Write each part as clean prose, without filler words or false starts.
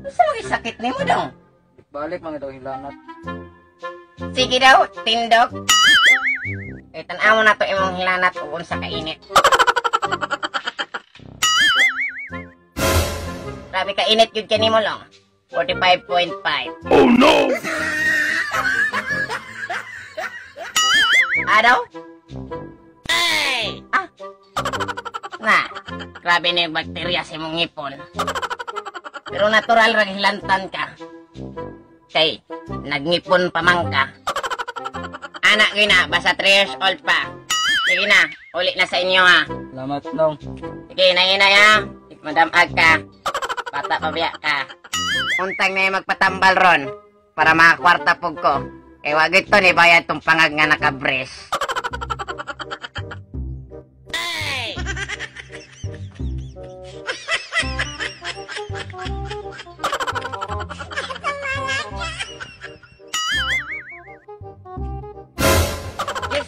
Sa mga sakit ni mo dong? Balik mga daw hilanat. Sige daw, tindog. Tanaw mo na to imong hilanat ugon sa kainit. Grabe kainit yun ka ni mo lang. 45.5. Oh no! Adaw? Ay! Ah! Na, grabe na yung bakterya sa imong ngipon. Pero natural rag hilantan ka. Kay, nagngipon pa man ka. Anak ko na, basta 3 years old pa. Sige na, uli na sa inyo ha. Salamat nong. Sige, nanginay ha. Madam Agka. Bata pabiya ka. Untang na yung magpatambal ron. Para makakwarta pog ko. Eh, wag ito ni bayad tong pangag nga nakabres. Yes!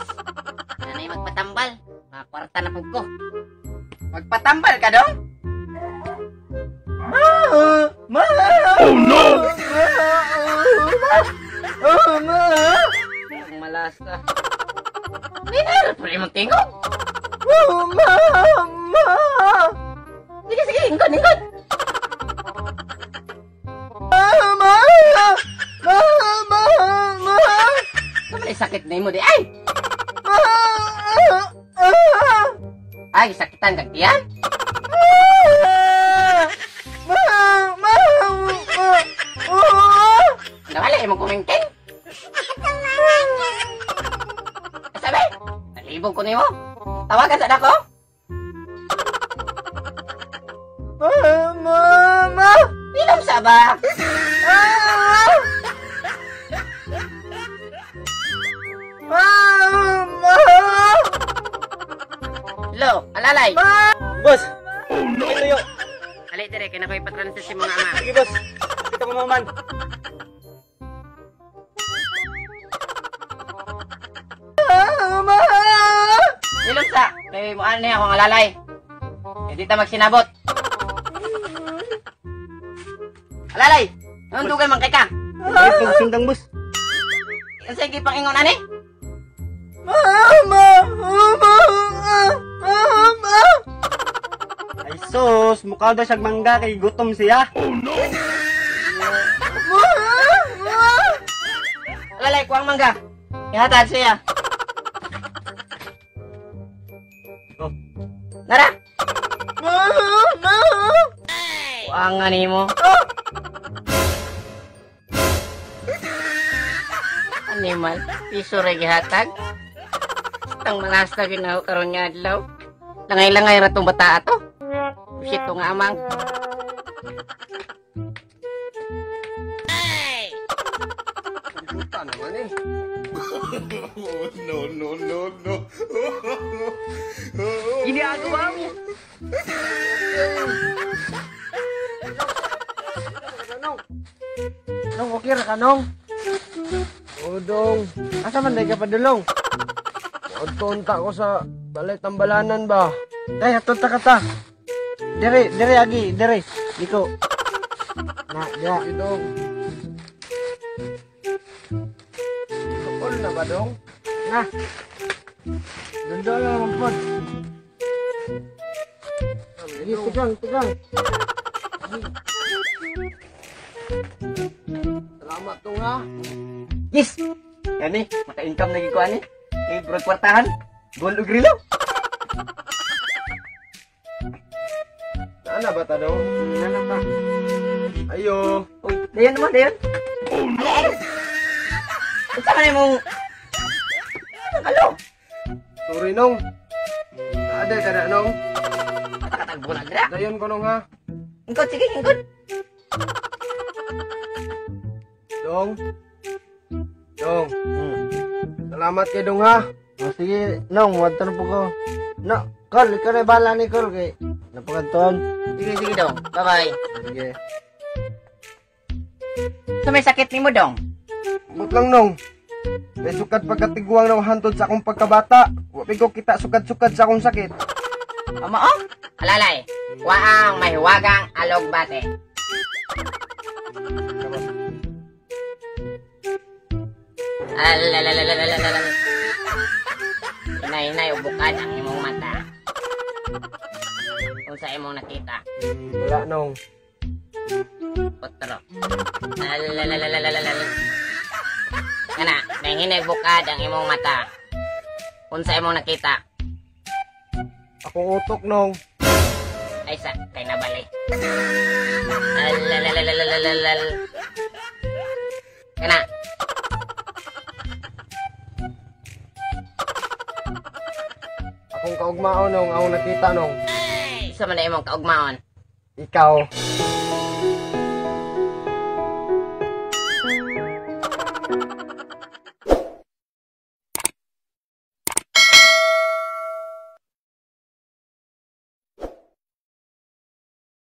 Ano yung magpatambal? Makakwarta na pog ko. Magpatambal ka dong? Oh no! Ang malas ka. Linar, pwede mong tingog. Sige, sige, ingkod, ingkod. Kamu sakit na mo di ay. Ay, sakitan kag tiyan. Nawala imong kumingking. Sabi, nalibog ko nimo. Tawagan sa dako. Mama! Inom sa ba? Lo, alalay. Boss! Oh no! Tuyo! Ali dire kay nakoy patransit si mga ama. Sige boss! Kita mo maman! Inom sa, kay mo ani ako ang alalay. Hindi ta magsinabot. Alalay, nundugan man kay ka. Itong sundang boss! Kasi gipang ingon ani? Ay sus! Mukha daw siyang mangga kay gutom siya! Oh no! Alalay, kuwang mangga. Ihatad siya. Oh. Nara! Kuwang nga nimo. Animal, piso rin gihatag. Ang malas na ginaw karon nga adlaw. Langay-langay ratong bata ato. Sito nga amang. Puta naman eh! No, no, no, no. Ginagawa mo! Nong, okay ra ka, Nong? Oo, Dong. Asa man ka padulong? Unta ko sa balay tambalanan ba? Day, atunta ka ta. Dire, agi, dire. Diko. Na, diya. Dong. Tukol na ba, Dong? Na. Dondo lang naman po. Sige, tigang. Salamat to nga. Yes! Yani, maka-income na gikuha ni. Brod kwartahan. Gold o grilo. Nana ba ta daw? Nana ba? Ayo. Uy, dayan naman, dayan. Oh no! Unsa man imong... Alo? Sorry, Nong. Ada ka na, Nong. Katakatagbo na gra. Dayon ko, Nong, ha? Ingkod, sige, ingkod. Dong. Salamat kay Dong, ha? Oh, sige, Nong, wadto na po ko. No, Col, ikaw na bala ni Col kay napakantuan. Sige, sige dong. Bye-bye. Sige. So may sakit ni mo dong? But lang, Nong. May sukat pagkatigwang ng hantod sa akong pagkabata. Wapi ko kita sukad-sukad sa akong sakit. Amo oh? Alalay. Waang mahiwagang alog bate. Alalalalalalalal. Hinay-hinay, ubukad ang imong mata. Kung sa imong nakita. Wala nong. Potro. Alalalalalalalal. Kana, hinay bukad ang imong mata. Kung sa imong nakita. Akong utok nong. Ay sa, kay nabali. Alalalalalalalal. Kana. Akong kaugmaon nong. Akong nakita nong. Isa man na imong kaugmaon. Ikaw.